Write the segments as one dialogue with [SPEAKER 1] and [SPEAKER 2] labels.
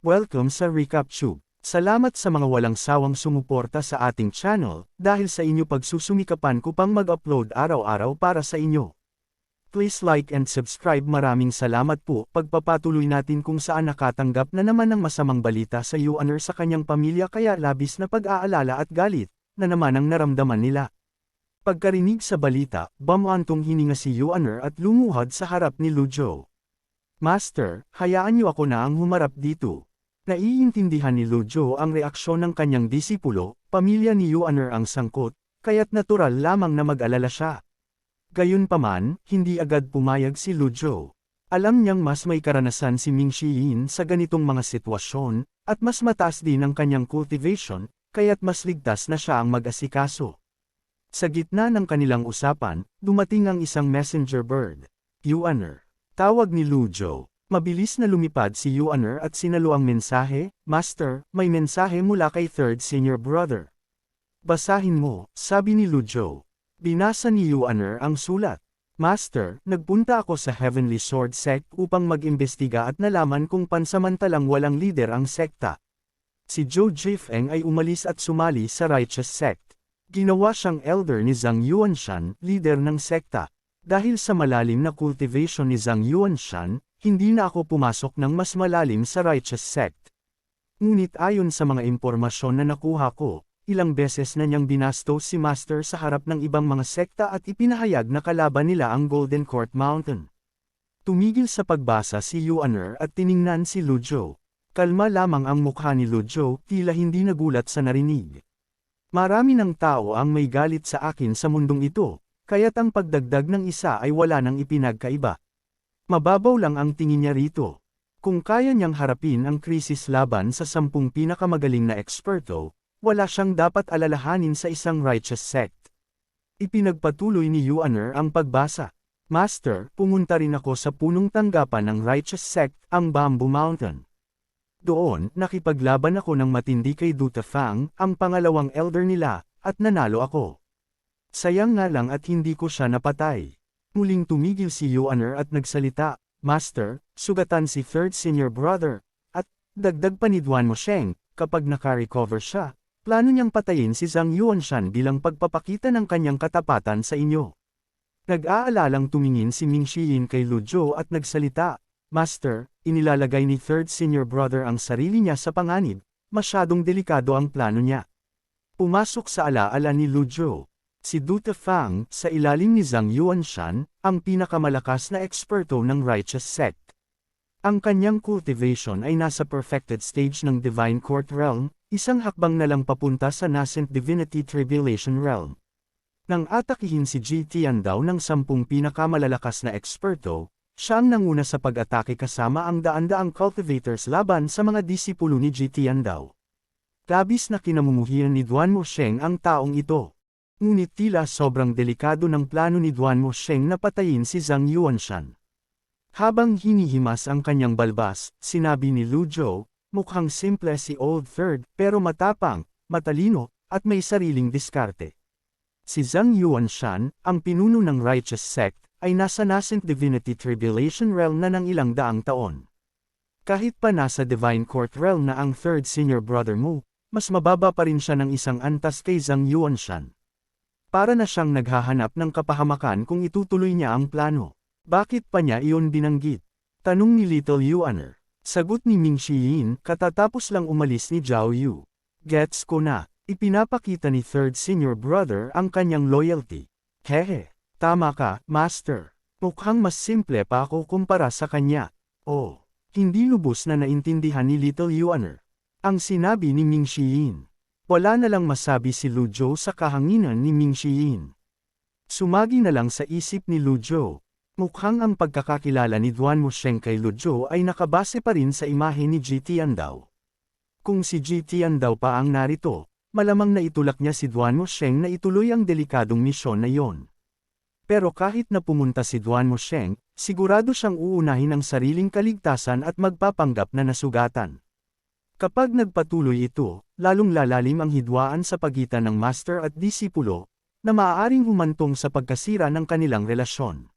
[SPEAKER 1] Welcome sa Recap Tube. Salamat sa mga walang sawang sumuporta sa ating channel, dahil sa inyo pagsusumikapan ko pang mag-upload araw-araw para sa inyo. Please like and subscribe. Maraming salamat po. Pagpapatuloy natin kung saan nakatanggap na naman ng masamang balita sa Yuaner sa kanyang pamilya, kaya labis na pag-aalala at galit na naman ang naramdaman nila. Pagkarinig sa balita, bumantong hininga si Yuaner at lumuhad sa harap ni Lujo. Master, hayaan niyo ako na ang humarap dito. Naiintindihan ni Lujo ang reaksyon ng kanyang disipulo, pamilya ni Yuaner ang sangkot, kaya't natural lamang na mag-alala siya. Gayunpaman, hindi agad pumayag si Lujo. Alam niyang mas may karanasan si Ming Xiyin sa ganitong mga sitwasyon, at mas mataas din ang kanyang cultivation, kaya't mas ligtas na siya ang mag-asikaso. Sa gitna ng kanilang usapan, dumating ang isang messenger bird. Yuaner. Tawag ni Lujo. Mabilis na lumipad si Yuaner at sinalo ang mensahe. Master, may mensahe mula kay third senior brother. Basahin mo, sabi ni Lujo. Binasa ni Yuaner ang sulat. Master, nagpunta ako sa Heavenly Sword Sect upang mag-imbestiga at nalaman kung pansamantalang walang leader ang sekta. Si Zhou Jifeng ay umalis at sumali sa Righteous Sect. Ginawa siyang elder ni Zhang Yuanshan, leader ng sekta. Dahil sa malalim na cultivation ni Zhang Yuanshan, hindi na ako pumasok ng mas malalim sa Righteous Sect. Ngunit ayon sa mga impormasyon na nakuha ko, ilang beses na niyang binastos si Master sa harap ng ibang mga sekta at ipinahayag na kalaban nila ang Golden Court Mountain. Tumigil sa pagbasa si Yuaner at tiningnan si Lujo. Kalma lamang ang mukha ni Lujo, tila hindi nagulat sa narinig. Marami ng tao ang may galit sa akin sa mundong ito, kaya't ang pagdagdag ng isa ay wala nang ipinagkaiba. Mababaw lang ang tingin niya rito. Kung kaya niyang harapin ang krisis laban sa 10 pinakamagaling na eksperto, wala siyang dapat alalahanin sa isang Righteous Sect. Ipinagpatuloy ni Yuaner ang pagbasa. Master, pumunta rin ako sa punong tanggapan ng Righteous Sect, ang Bamboo Mountain. Doon, nakipaglaban ako ng matindi kay Duta Fang, ang pangalawang elder nila, at nanalo ako. Sayang nga lang at hindi ko siya napatay. Muling tumigil si Yuaner at nagsalita, Master, sugatan si third senior brother, at, dagdag pa ni Duan Mosheng, kapag naka-recover siya, plano niyang patayin si Zhang Yuanshan bilang pagpapakita ng kanyang katapatan sa inyo. Nag-aalalang tumingin si Ming Xiyin kay Lujo at nagsalita, Master, inilalagay ni third senior brother ang sarili niya sa panganib, masyadong delikado ang plano niya. Pumasok sa alaala ni Lujo. Si Duta Fang, sa ilalim ni Zhang Yuanshan, ang pinakamalakas na eksperto ng Righteous Sect. Ang kanyang cultivation ay nasa perfected stage ng Divine Court Realm, isang hakbang na lang papunta sa Nascent Divinity Tribulation Realm. Nang atakihin si Ji Tiandao ng 10 pinakamalalakas na eksperto, siya ang nanguna sa pag-atake kasama ang daan-daang cultivators laban sa mga disipulo ni Ji Tiandao. Labis na kinamumuhian ni Duan Mosheng ang taong ito. Ngunit tila sobrang delikado ng plano ni Duan Mosheng na patayin si Zhang Yuanshan. Habang hinihimas ang kanyang balbas, sinabi ni Lujo, mukhang simple si Old Third pero matapang, matalino, at may sariling diskarte. Si Zhang Yuanshan, ang pinuno ng Righteous Sect, ay nasa Nascent Divinity Tribulation Realm na ng ilang daang taon. Kahit pa nasa Divine Court Realm na ang third senior brother mo, mas mababa pa rin siya ng isang antas kay Zhang Yuanshan. Para na siyang naghahanap ng kapahamakan kung itutuloy niya ang plano. Bakit pa niya iyon binanggit? Tanong ni Little Yuaner. Sagot ni Ming Xiyin, katatapos lang umalis ni Zhao Yu. Gets ko na, ipinapakita ni third senior brother ang kanyang loyalty. Hehe. Tama ka, Master. Mukhang mas simple pa ako kumpara sa kanya. Oh, hindi lubos na naintindihan ni Little Yuaner ang sinabi ni Ming Xiyin. Wala na lang masabi si Lujo sa kahanginan ni Ming Xiyin. Sumagi na lang sa isip ni Lujo. Mukhang ang pagkakakilala ni Duan Mosheng kay Lujo ay nakabase pa rin sa imahe ni Ji Tiandao. Kung si Ji Tiandao pa ang narito, malamang na itulak niya si Duan Mosheng na ituloy ang delikadong misyon na iyon. Pero kahit na pumunta si Duan Mosheng, sigurado siyang uunahin ang sariling kaligtasan at magpapanggap na nasugatan. Kapag nagpatuloy ito, lalong lalalim ang hidwaan sa pagitan ng master at disipulo, na maaaring humantong sa pagkasira ng kanilang relasyon.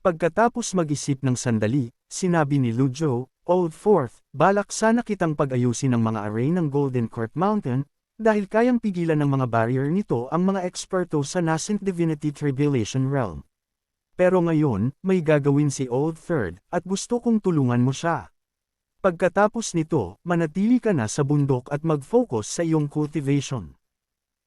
[SPEAKER 1] Pagkatapos mag-isip ng sandali, sinabi ni Lu Zhou, Old Fourth, balak sana kitang pag-ayusin ang mga array ng Golden Court Mountain, dahil kayang pigilan ng mga barrier nito ang mga eksperto sa Nascent Divinity Tribulation Realm. Pero ngayon, may gagawin si Old Third, at gusto kong tulungan mo siya. Pagkatapos nito, manatili ka na sa bundok at mag-focus sa iyong cultivation.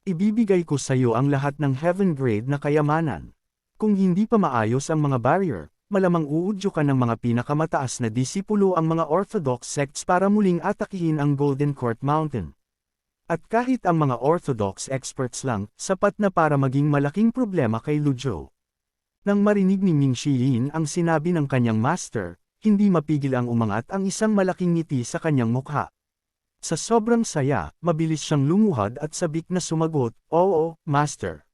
[SPEAKER 1] Ibibigay ko sa iyo ang lahat ng heaven grade na kayamanan. Kung hindi pa maayos ang mga barrier, malamang uudyo ka ng mga pinakamataas na disipulo ang mga Orthodox sects para muling atakihin ang Golden Court Mountain. At kahit ang mga Orthodox experts lang, sapat na para maging malaking problema kay Lu Zhou. Nang marinig ni Ming Xiyin ang sinabi ng kanyang master, hindi mapigil ang umangat ang isang malaking ngiti sa kanyang mukha. Sa sobrang saya, mabilis siyang lumuhad at sabik na sumagot, Oo, master.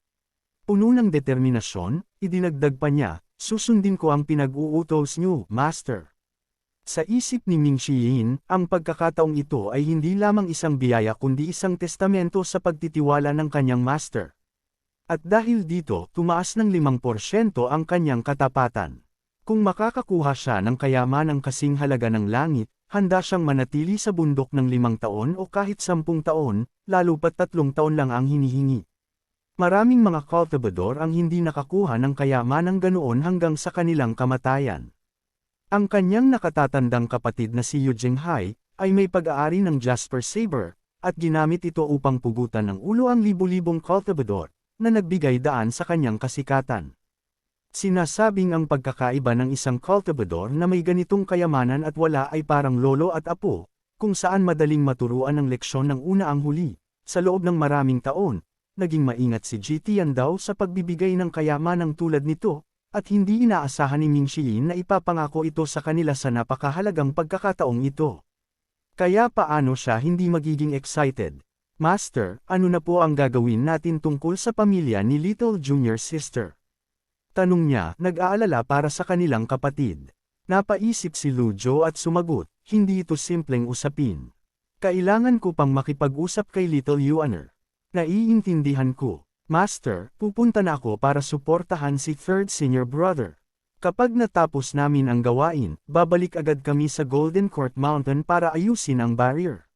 [SPEAKER 1] Puno ng determinasyon, idinagdag pa niya, susundin ko ang pinag-uutos niyo, master. Sa isip ni Ming Xiyin, ang pagkakataong ito ay hindi lamang isang biyaya kundi isang testamento sa pagtitiwala ng kanyang master. At dahil dito, tumaas ng 5% ang kanyang katapatan. Kung makakakuha siya ng kayamanang kasing halaga ng langit, handa siyang manatili sa bundok ng 5 taon o kahit 10 taon, lalo pat 3 taon lang ang hinihingi. Maraming mga cultivador ang hindi nakakuha ng kayamanang ganoon hanggang sa kanilang kamatayan. Ang kanyang nakatatandang kapatid na si Yu Jinghai, ay may pag-aari ng Jasper Saber, at ginamit ito upang pugutan ng ulo ang libu-libong cultivador, na nagbigay daan sa kanyang kasikatan. Sinasabing ang pagkakaiba ng isang cultivador na may ganitong kayamanan at wala ay parang lolo at apo, kung saan madaling maturuan ng leksyon ng una ang huli. Sa loob ng maraming taon, naging maingat si Tian daw sa pagbibigay ng kayamanang tulad nito, at hindi inaasahan ni Ming Xiyin na ipapangako ito sa kanila sa napakahalagang pagkakataong ito. Kaya paano siya hindi magiging excited? Master, ano na po ang gagawin natin tungkol sa pamilya ni Little Junior Sister? Tanong niya, nag-aalala para sa kanilang kapatid. Napaisip si Lu Zhou at sumagot, hindi ito simpleng usapin. Kailangan ko pang makipag-usap kay Little Yuaner. Naiintindihan ko. Master, pupunta na ako para suportahan si third senior brother. Kapag natapos namin ang gawain, babalik agad kami sa Golden Court Mountain para ayusin ang barrier.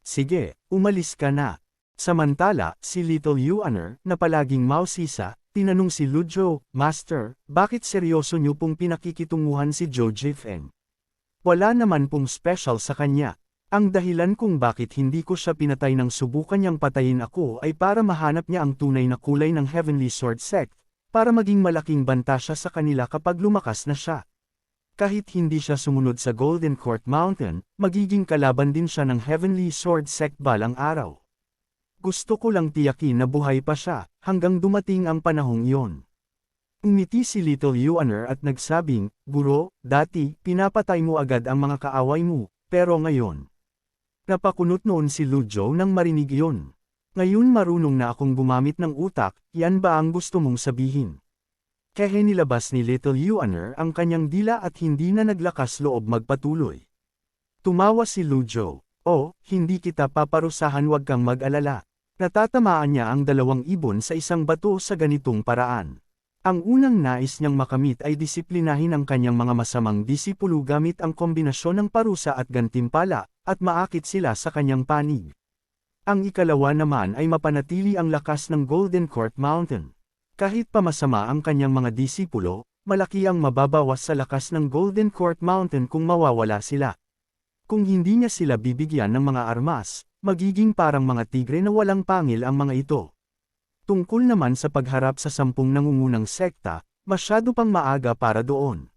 [SPEAKER 1] Sige, umalis ka na. Samantala, si Little Yuaner, na palaging mausisa, tinanong si Lu Zhou, Master, bakit seryoso niyo pong pinakikitunguhan si Zhou Jifeng? Wala naman pong special sa kanya. Ang dahilan kung bakit hindi ko siya pinatay nang subukan niyang patayin ako ay para mahanap niya ang tunay na kulay ng Heavenly Sword Sect, para maging malaking banta siya sa kanila kapag lumakas na siya. Kahit hindi siya sumunod sa Golden Court Mountain, magiging kalaban din siya ng Heavenly Sword Sect balang araw. Gusto ko lang tiyakin na buhay pa siya, hanggang dumating ang panahong iyon. Umiti si Little Yuaner at nagsabing, Guro, dati, pinapatay mo agad ang mga kaaway mo, pero ngayon. Napakunot noon si Lu Zhou nang marinig iyon. Ngayon marunong na akong gumamit ng utak, yan ba ang gusto mong sabihin? Kaya nilabas ni Little Yuaner ang kanyang dila at hindi na naglakas loob magpatuloy. Tumawa si Lu Zhou, Oh, hindi kita paparusahan, wag kang mag-alala. Natatamaan niya ang 2 ibon sa isang bato sa ganitong paraan. Ang unang nais niyang makamit ay disiplinahin ang kanyang mga masamang disipulo gamit ang kombinasyon ng parusa at gantimpala, at maakit sila sa kanyang panig. Ang ikalawa naman ay mapanatili ang lakas ng Golden Court Mountain. Kahit pa masama ang kanyang mga disipulo, malaki ang mababawas sa lakas ng Golden Court Mountain kung mawawala sila. Kung hindi niya sila bibigyan ng mga armas, magiging parang mga tigre na walang pangil ang mga ito. Tungkol naman sa pagharap sa 10 nangungunang sekta, masyado pang maaga para doon.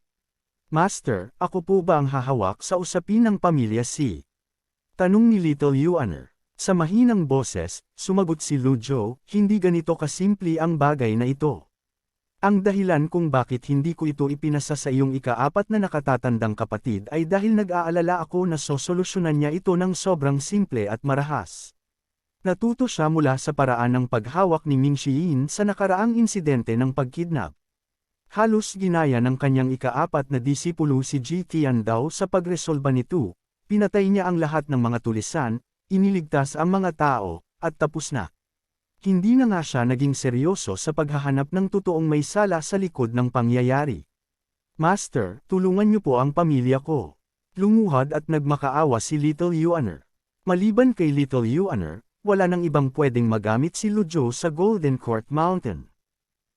[SPEAKER 1] Master, ako po ba ang hahawak sa usapin ng pamilya Si? Tanong ni Little Yuaner. Sa mahinang boses, sumagot si Lu Zhou, hindi ganito kasimple ang bagay na ito. Ang dahilan kung bakit hindi ko ito ipinasa sa iyong ika-4 na nakatatandang kapatid ay dahil nag-aalala ako na sosolusyonan niya ito ng sobrang simple at marahas. Natuto siya mula sa paraan ng paghawak ni Ming Xiyin sa nakaraang insidente ng pagkidnap. Halos ginaya ng kanyang ika-4 na disipulo si Tian daw sa pagresolba nito, pinatay niya ang lahat ng mga tulisan, iniligtas ang mga tao, at tapos na. Hindi na nga siya naging seryoso sa paghahanap ng totoong may sala sa likod ng pangyayari. Master, tulungan niyo po ang pamilya ko. Lumuhad at nagmakaawa si Little Yuaner. Maliban kay Little Yuaner, wala nang ibang pwedeng magamit si Lujo sa Golden Court Mountain.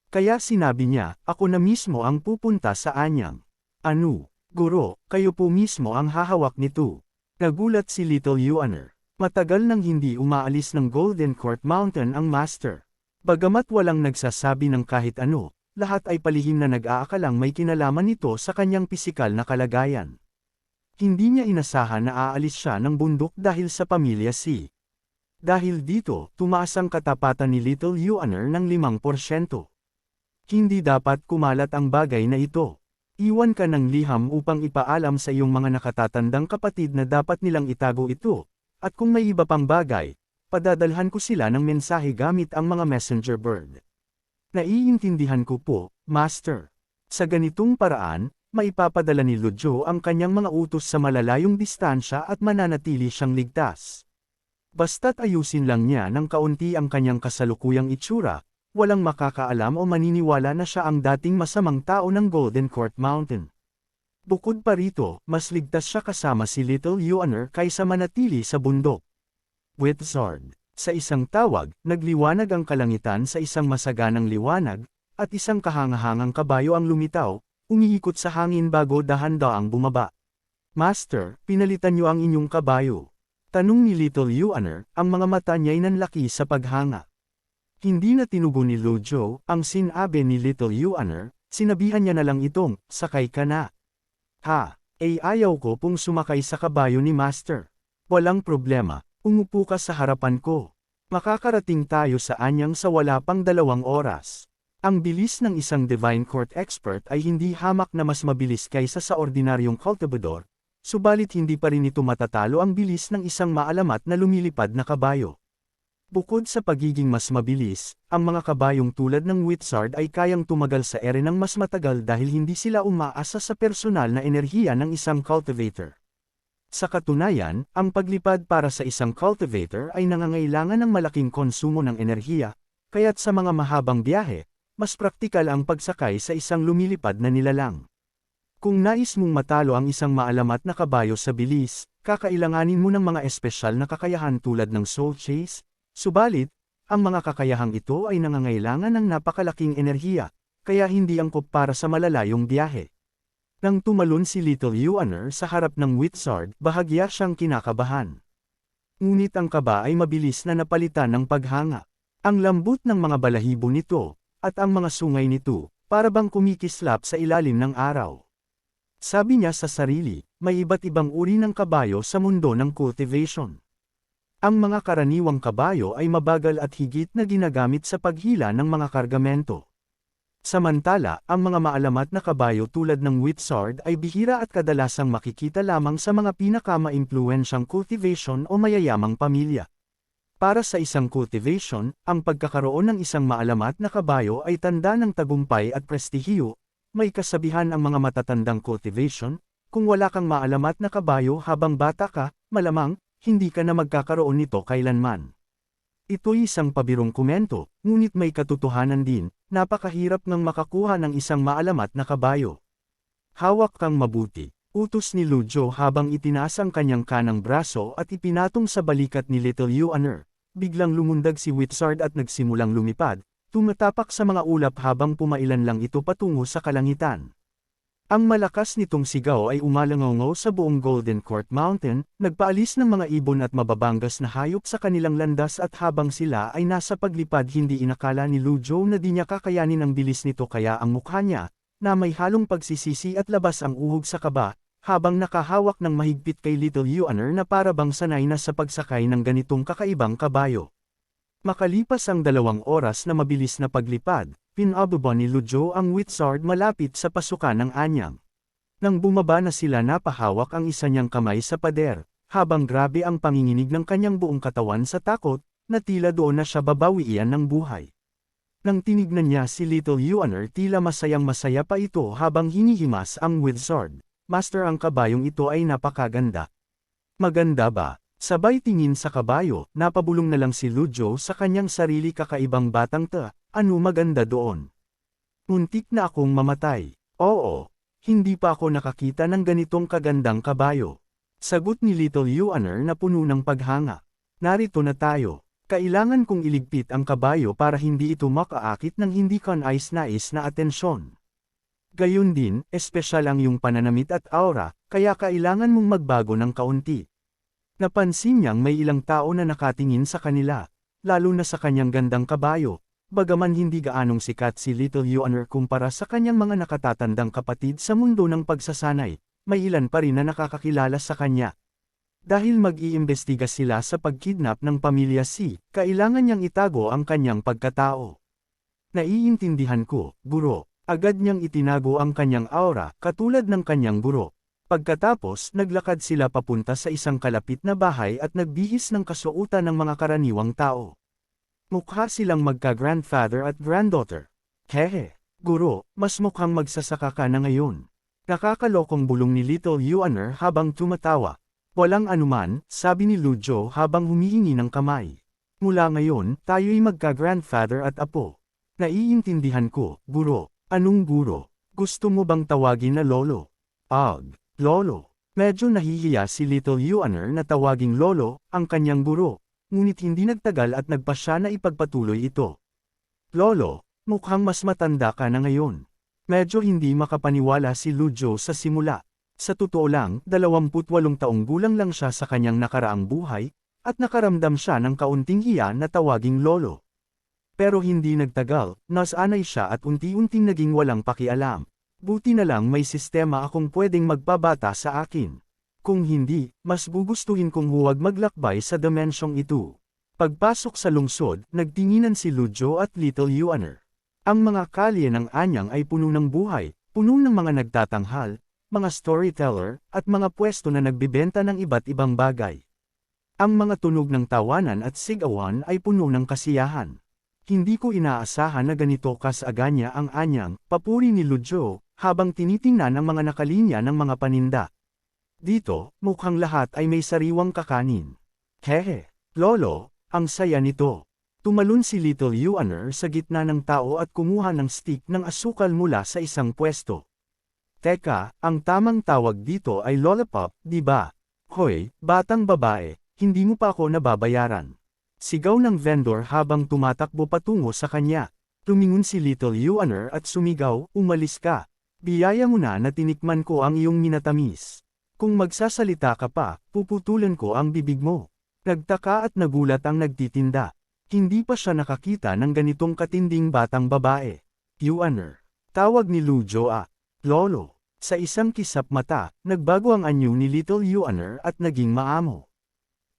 [SPEAKER 1] Kaya sinabi niya, ako na mismo ang pupunta sa anyang. Ano, guro, kayo po mismo ang hahawak nito. Nagulat si Little Yuaner. Matagal nang hindi umaalis ng Golden Court Mountain ang master. Bagamat walang nagsasabi ng kahit ano, lahat ay palihim na nag-aakalang may kinalaman nito sa kanyang pisikal na kalagayan. Hindi niya inasahan na aalis siya ng bundok dahil sa pamilya si. Dahil dito, tumaas ang katapatan ni Little Yuaner ng 5%. Hindi dapat kumalat ang bagay na ito. Iwan ka ng liham upang ipaalam sa iyong mga nakatatandang kapatid na dapat nilang itago ito, at kung may iba pang bagay, padadalhan ko sila ng mensahe gamit ang mga messenger bird. Naiintindihan ko po, Master. Sa ganitong paraan, maipapadala ni Lujo ang kanyang mga utos sa malalayong distansya at mananatili siyang ligtas. Basta't ayusin lang niya ng kaunti ang kanyang kasalukuyang itsura, walang makakaalam o maniniwala na siya ang dating masamang tao ng Golden Court Mountain. Bukod pa rito, mas ligtas siya kasama si Little Yuaner kaysa manatili sa bundok. Wizard. Sa isang tawag, nagliwanag ang kalangitan sa isang masaganang liwanag, at isang kahangahangang kabayo ang lumitaw, umiikot sa hangin bago dahan-daang bumaba. Master, pinalitan niyo ang inyong kabayo. Tanong ni Little Yuaner, ang mga mata niya'y nanlaki sa paghanga. Hindi na tinugon ni Lujo, ang sinabi ni Little Yuaner, sinabihan niya na lang itong, sakay ka na. Ha, ayaw ko pong sumakay sa kabayo ni Master. Walang problema, umupo ka sa harapan ko. Makakarating tayo sa anyang sa wala pang 2 oras. Ang bilis ng isang Divine Court expert ay hindi hamak na mas mabilis kaysa sa ordinaryong cultivador, subalit hindi pa rin ito matatalo ang bilis ng isang maalamat na lumilipad na kabayo. Bukod sa pagiging mas mabilis, ang mga kabayong tulad ng Wizard ay kayang tumagal sa ere ng mas matagal dahil hindi sila umaasa sa personal na enerhiya ng isang cultivator. Sa katunayan, ang paglipad para sa isang cultivator ay nangangailangan ng malaking konsumo ng enerhiya, kaya't sa mga mahabang biyahe, mas praktikal ang pagsakay sa isang lumilipad na nilalang. Kung nais mong matalo ang isang maalamat na kabayo sa bilis, kakailanganin mo ng mga espesyal na kakayahan tulad ng soul chase, subalit, ang mga kakayahang ito ay nangangailangan ng napakalaking enerhiya, kaya hindi angkop para sa malalayong biyahe. Nang tumalon si Little Yuaner sa harap ng Wizard, bahagya siyang kinakabahan. Ngunit ang kaba ay mabilis na napalitan ng paghanga. Ang lambot ng mga balahibo nito, at ang mga sungay nito, para bang kumikislap sa ilalim ng araw. Sabi niya sa sarili, may iba't ibang uri ng kabayo sa mundo ng cultivation. Ang mga karaniwang kabayo ay mabagal at higit na ginagamit sa paghila ng mga kargamento. Samantala, ang mga maalamat na kabayo tulad ng Wizard ay bihira at kadalasang makikita lamang sa mga pinakama-impluwensyang cultivation o mayayamang pamilya. Para sa isang cultivation, ang pagkakaroon ng isang maalamat na kabayo ay tanda ng tagumpay at prestihiyo. May kasabihan ang mga matatandang cultivation, kung wala kang maalamat na kabayo habang bata ka, malamang, hindi ka na magkakaroon nito kailanman. Ito'y isang pabirong komento, ngunit may katotohanan din, napakahirap ngang makakuha ng isang maalamat na kabayo. Hawak kang mabuti, utos ni Lujo habang itinaas ang kanyang kanang braso at ipinatong sa balikat ni Little Yuaner. Biglang lumundag si Wizard at nagsimulang lumipad, tumatapak sa mga ulap habang pumailan lang ito patungo sa kalangitan. Ang malakas nitong sigaw ay umalangaw sa buong Golden Court Mountain, nagpaalis ng mga ibon at mababanggas na hayop sa kanilang landas at habang sila ay nasa paglipad hindi inakala ni Lujo na di niya kakayanin ang bilis nito kaya ang mukha niya, na may halong pagsisisi at labas ang uhog sa kaba, habang nakahawak ng mahigpit kay Little Yuaner na para bang sanay na sa pagsakay ng ganitong kakaibang kabayo. Makalipas ang 2 oras na mabilis na paglipad, pinababa ni Lujo ang Wizard malapit sa pasukan ng anyang. Nang bumaba na sila napahawak ang isa niyang kamay sa pader, habang grabe ang panginginig ng kanyang buong katawan sa takot, na tila doon na siya babawian ng buhay. Nang tinignan niya si Little Yuaner tila masayang masaya pa ito habang hinihimas ang Wizard. Master, ang kabayong ito ay napakaganda. Maganda ba? Sabay tingin sa kabayo, napabulong na lang si Lujo sa kanyang sarili kakaibang batang ano maganda doon? Muntik na akong mamatay. Oo. Hindi pa ako nakakita ng ganitong kagandang kabayo. Sagot ni Little Yuaner na puno ng paghanga. Narito na tayo. Kailangan kong iligpit ang kabayo para hindi ito makaakit ng hindi kanais-nais na atensyon. Gayun din, espesyal ang iyong pananamit at aura, kaya kailangan mong magbago ng kaunti. Napansin niyang may ilang tao na nakatingin sa kanila, lalo na sa kanyang gandang kabayo. Bagaman hindi gaanong sikat si Little Yuaner kumpara sa kanyang mga nakatatandang kapatid sa mundo ng pagsasanay, may ilan pa rin na nakakakilala sa kanya. Dahil mag-iimbestiga sila sa pagkidnap ng pamilya Si, kailangan niyang itago ang kanyang pagkatao. Naiintindihan ko, guro. Agad niyang itinago ang kanyang aura, katulad ng kanyang guro. Pagkatapos, naglakad sila papunta sa isang kalapit na bahay at nagbihis ng kasuotan ng mga karaniwang tao. Mukha silang magka-grandfather at granddaughter. Hehe, guro, mas mukhang magsasaka ka na ngayon. Nakakalokong bulong ni Little Yuaner habang tumatawa. Walang anuman, sabi ni Lujo habang humihingi ng kamay. Mula ngayon, tayo'y magka-grandfather at apo. Naiintindihan ko, guro. Anong guro? Gusto mo bang tawagin na lolo? Lolo. Medyo nahihiya si Little Yuaner na tawaging lolo, ang kanyang guro. Ngunit hindi nagtagal at nagpa siya na ipagpatuloy ito. Lolo, mukhang mas matanda ka na ngayon. Medyo hindi makapaniwala si Lujo sa simula. Sa totoo lang, 28 taong gulang lang siya sa kanyang nakaraang buhay, at nakaramdam siya ng kaunting hiya na tawaging lolo. Pero hindi nagtagal, nasanay siya at unti-unting naging walang pakialam. Buti na lang may sistema akong pwedeng magpabata sa akin. Kung hindi, mas gugustuhin kong huwag maglakbay sa dimensyong ito. Pagpasok sa lungsod, nagtinginan si Lujo at Little Yuaner. Ang mga kalye ng anyang ay puno ng buhay, puno ng mga nagtatanghal, mga storyteller, at mga pwesto na nagbibenta ng iba't ibang bagay. Ang mga tunog ng tawanan at sigawan ay puno ng kasiyahan. Hindi ko inaasahan na ganito kasaganya ang anyang, papuri ni Lujo, habang tinitingnan ang mga nakalinya ng mga paninda. Dito, mukhang lahat ay may sariwang kakanin. Hehe, lolo, ang saya nito. Tumalon si Little Yuaner sa gitna ng tao at kumuha ng stick ng asukal mula sa isang pwesto. Teka, ang tamang tawag dito ay lollipop, di ba? Hoy, batang babae, hindi mo pa ako nababayaran. Sigaw ng vendor habang tumatakbo patungo sa kanya. Tumingon si Little Yuaner at sumigaw, umalis ka. Biyaya mo na tinikman ko ang iyong minatamis. Kung magsasalita ka pa, puputulan ko ang bibig mo. Nagtaka at nagulat ang nagtitinda. Hindi pa siya nakakita ng ganitong katinding batang babae. Yuaner. Tawag ni Lujo Lolo. Sa isang kisap mata, nagbago ang anyo ni Little Yuaner at naging maamo.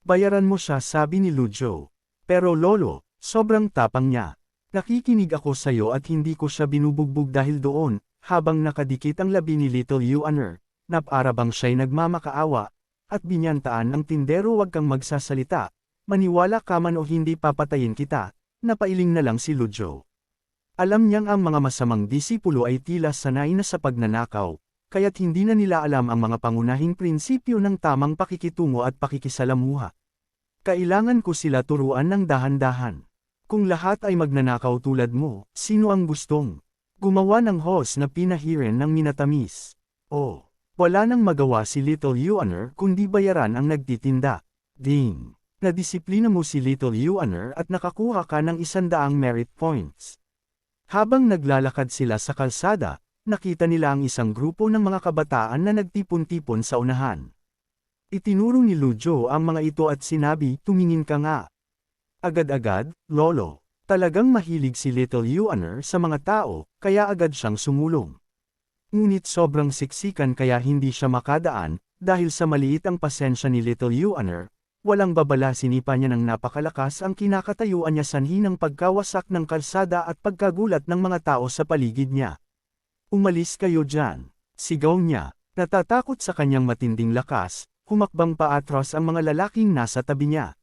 [SPEAKER 1] Bayaran mo siya, sabi ni Lujo. Pero lolo, sobrang tapang niya. Nakikinig ako sayo at hindi ko siya binubugbog dahil doon, habang nakadikit ang labi ni Little Yuaner. Para bang siya'y nagmamakaawa, at binyantaan ng tindero, wag kang magsasalita, maniwala ka man o hindi papatayin kita, napailing na lang si Lujo. Alam niyang ang mga masamang disipulo ay tila sanay na sa pagnanakaw, kaya't hindi na nila alam ang mga pangunahing prinsipyo ng tamang pakikitungo at pakikisalamuha. Kailangan ko sila turuan ng dahan-dahan. Kung lahat ay magnanakaw tulad mo, sino ang gustong gumawa ng host na pinahirin ng minatamis? Wala nang magawa si Little Yuaner kundi bayaran ang nagtitinda. Ding! Nadisiplina mo si Little Yuaner at nakakuha ka ng 100 merit points. Habang naglalakad sila sa kalsada, nakita nila ang isang grupo ng mga kabataan na nagtipon-tipon sa unahan. Itinuro ni Lujo ang mga ito at sinabi, tumingin ka nga. Agad-agad, lolo. Talagang mahilig si Little Yuaner sa mga tao, kaya agad siyang sumulong. Ngunit sobrang siksikan kaya hindi siya makadaan, dahil sa maliit ang pasensya ni Little Yuaner, walang babala sinipa niya ng napakalakas ang kinakatayuan niya sanhi ng pagkawasak ng kalsada at pagkagulat ng mga tao sa paligid niya. Umalis kayo dyan, sigaw niya, natatakot sa kanyang matinding lakas, humakbang paatras ang mga lalaking nasa tabi niya.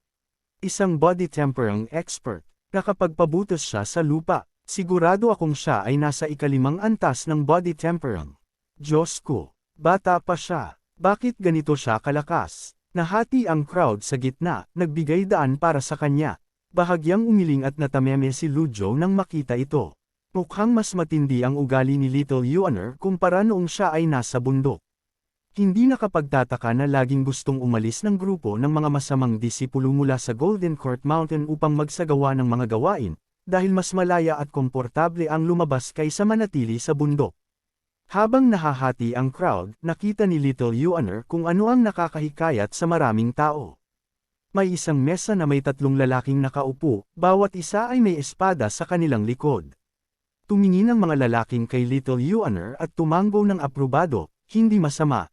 [SPEAKER 1] Isang body temperang expert, nakapagpabutos siya sa lupa. Sigurado akong siya ay nasa ikalimang antas ng body temperang. Diyos ko, bata pa siya. Bakit ganito siya kalakas? Nahati ang crowd sa gitna, nagbigay daan para sa kanya. Bahagyang umiling at natameme si Lujo nang makita ito. Mukhang mas matindi ang ugali ni Little Yuaner kumpara noong siya ay nasa bundok. Hindi nakapagtataka na laging gustong umalis ng grupo ng mga masamang disipulo mula sa Golden Court Mountain upang magsagawa ng mga gawain, dahil mas malaya at komportable ang lumabas kaysa manatili sa bundok. Habang nahahati ang crowd, nakita ni Little Yuaner kung ano ang nakakahikayat sa maraming tao. May isang mesa na may 3 lalaking nakaupo, bawat isa ay may espada sa kanilang likod. Tumingin ang mga lalaking kay Little Yuaner at tumanggo ng aprobado, hindi masama.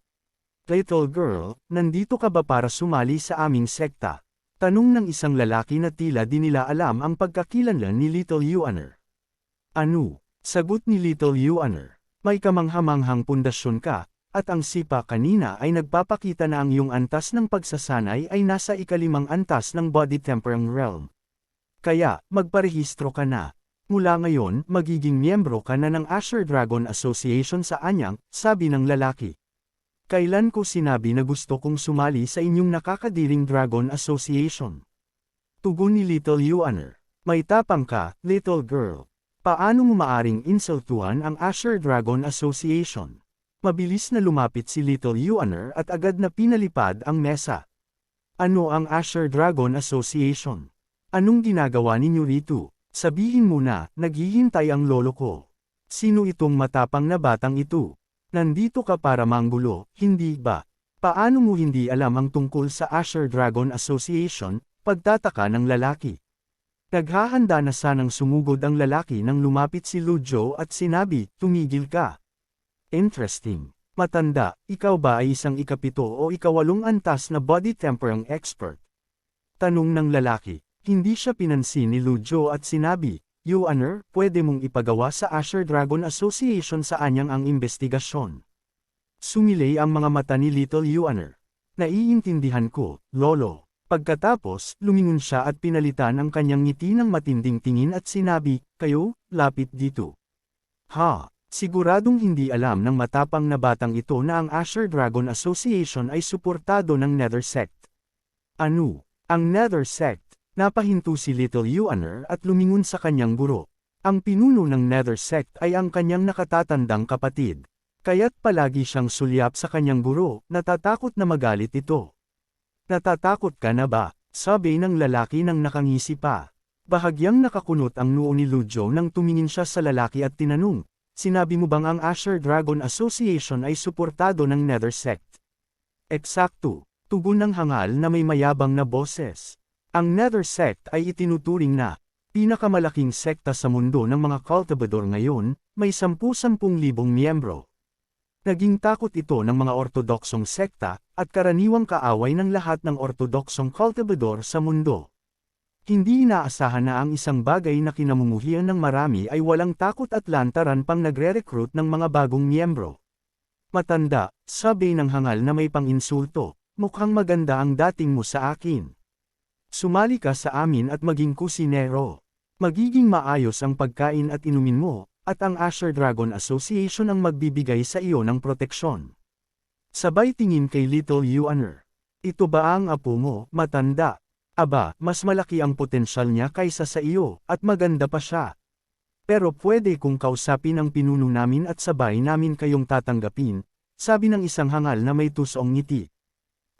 [SPEAKER 1] Little girl, nandito ka ba para sumali sa aming sekta? Tanong ng isang lalaki na tila di nila alam ang pagkakilanlan ni Little Yuaner. Ano? Sagot ni Little Yuaner. May kamanghamanghang pundasyon ka, at ang sipa kanina ay nagpapakita na ang iyong antas ng pagsasanay ay nasa ika-5 antas ng body temperang realm. Kaya, magparehistro ka na. Mula ngayon, magiging miyembro ka na ng Asher Dragon Association sa Anyang, sabi ng lalaki. Kailan ko sinabi na gusto kong sumali sa inyong nakakadiring Dragon Association? Tugon ni Little Yuaner. May tapang ka, little girl. Paano mo maaring insultuhan ang Asher Dragon Association? Mabilis na lumapit si Little Yuaner at agad na pinalipad ang mesa. Ano ang Asher Dragon Association? Anong ginagawa ninyo rito? Sabihin mo na, naghihintay ang lolo ko. Sino itong matapang na batang ito? Nandito ka para manggulo, hindi ba? Paano mo hindi alam ang tungkol sa Asher Dragon Association? Pagtataka ng lalaki. Naghahanda na sanang sumugod ang lalaki nang lumapit si Lujo at sinabi, tumigil ka. Interesting. Matanda, ikaw ba ay isang ika-7 o ika-8 antas na body temperang expert? Tanong ng lalaki. Hindi siya pinansin ni Lujo at sinabi, Yuaner, pwede mong ipagawa sa Asher Dragon Association sa Anyang ang investigasyon. Sumilay ang mga mata ni Little Yuaner. Naiintindihan ko, lolo. Pagkatapos, lumingon siya at pinalitan ang kanyang ngiti ng matinding tingin at sinabi, kayo, lapit dito. Ha, siguradong hindi alam ng matapang na batang ito na ang Asher Dragon Association ay suportado ng Nether Sect. Ano? Ang Nether Sect? Napahinto si Little Yuaner at lumingon sa kanyang guro. Ang pinuno ng Nether Sect ay ang kanyang nakatatandang kapatid. Kaya't palagi siyang sulyap sa kanyang guro, natatakot na magalit ito. Natatakot ka na ba? Sabi ng lalaki nang nakangisi pa. Bahagyang nakakunot ang noo ni Lujo nang tumingin siya sa lalaki at tinanong, sinabi mo bang ang Asher Dragon Association ay suportado ng Nether Sect? Eksakto, tugon ng hangal na may mayabang na boses. Ang Nether Sect ay itinuturing na pinakamalaking sekta sa mundo ng mga cultivador ngayon, may 10,000 miyembro. Naging takot ito ng mga ortodoksong sekta, at karaniwang kaaway ng lahat ng ortodoksong cultivador sa mundo. Hindi inaasahan na ang isang bagay na kinamumuhian ng marami ay walang takot at lantaran pang nagre-recruit ng mga bagong miyembro. Matanda, sabi ng hangal na may pang-insulto, mukhang maganda ang dating mo sa akin. Sumali ka sa amin at maging kusinero. Magiging maayos ang pagkain at inumin mo, at ang Asher Dragon Association ang magbibigay sa iyo ng proteksyon. Sabay tingin kay Little Yuaner. Ito ba ang apo mo, matanda? Aba, mas malaki ang potensyal niya kaysa sa iyo, at maganda pa siya. Pero pwede kong kausapin ang pinuno namin at sabay namin kayong tatanggapin, sabi ng isang hangal na may tusong ngiti.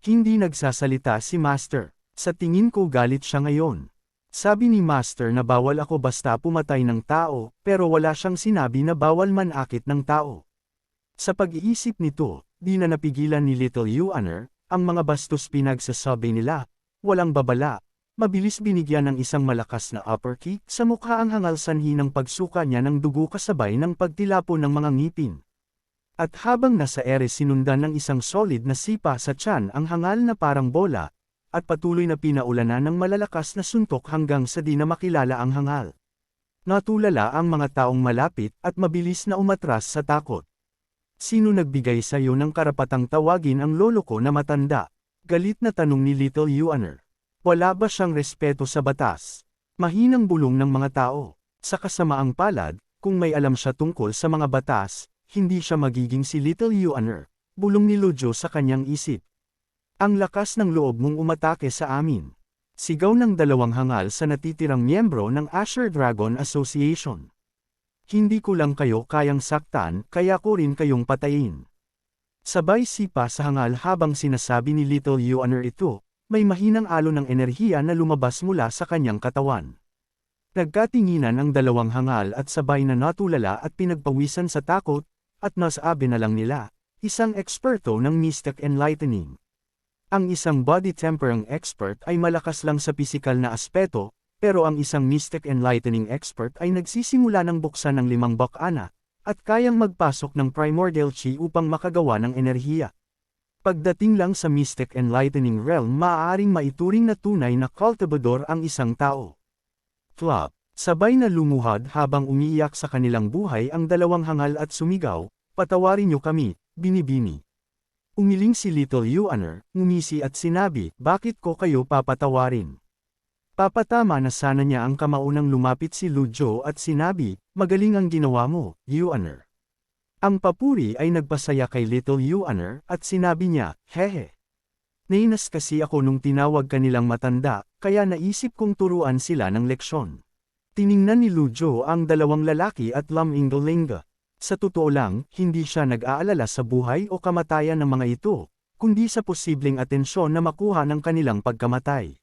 [SPEAKER 1] Hindi nagsasalita si Master. Sa tingin ko galit siya ngayon. Sabi ni Master na bawal ako basta pumatay ng tao, pero wala siyang sinabi na bawal manakit ng tao. Sa pag-iisip nito, di na napigilan ni Little Yuaner, ang mga bastos pinagsasabi nila, walang babala. Mabilis binigyan ng isang malakas na upper kick sa mukha ang hangal sanhi ng pagsuka niya ng dugo kasabay ng pagtilapo ng mga ngipin. At habang nasa ere sinundan ng isang solid na sipa sa tiyan ang hangal na parang bola, at patuloy na pinaulanan ng malalakas na suntok hanggang sa di na makilala ang hangal. Natulala ang mga taong malapit at mabilis na umatras sa takot. Sino nagbigay sa iyo ng karapatang tawagin ang lolo ko na matanda? Galit na tanong ni Little Yuaner. Wala ba siyang respeto sa batas? Mahinang bulong ng mga tao. Sa kasamaang palad, kung may alam siya tungkol sa mga batas, hindi siya magiging si Little Yuaner. Bulong ni Lujo sa kanyang isip. Ang lakas ng loob mong umatake sa amin. Sigaw ng dalawang hangal sa natitirang miyembro ng Asher Dragon Association. Hindi ko lang kayo kayang saktan, kaya ko rin kayong patayin. Sabay sipa sa hangal habang sinasabi ni Little Yuaner ito, may mahinang alon ng enerhiya na lumabas mula sa kanyang katawan. Nagkatinginan ang dalawang hangal at sabay na natulala at pinagpawisan sa takot, at nasabi na lang nila, isang eksperto ng Mystic Enlightening. Ang isang body temperang expert ay malakas lang sa pisikal na aspeto, pero ang isang Mystic Enlightening expert ay nagsisimula ng buksan ng 5 bakana, at kayang magpasok ng primordial chi upang makagawa ng enerhiya. Pagdating lang sa Mystic Enlightening realm, maaaring maituring na tunay na cultivador ang isang tao. Flop. Sabay na lumuhad habang umiiyak sa kanilang buhay ang dalawang hangal at sumigaw, patawarin niyo kami, binibini. Umiling si Little Yuaner, ngumisi at sinabi, bakit ko kayo papatawarin? Papatama na sana niya ang kamaunang lumapit si Lu Zhou at sinabi, magaling ang ginawa mo, Yuaner. Ang papuri ay nagpasaya kay Little Yuaner at sinabi niya, hehe. Nainas kasi ako nung tinawag kanilang matanda, kaya naisip kong turuan sila ng leksyon. Tiningnan ni Lu Zhou ang dalawang lalaki at laminggalinga. Sa totoo lang, hindi siya nag-aalala sa buhay o kamatayan ng mga ito, kundi sa posibleng atensyon na makuha ng kanilang pagkamatay.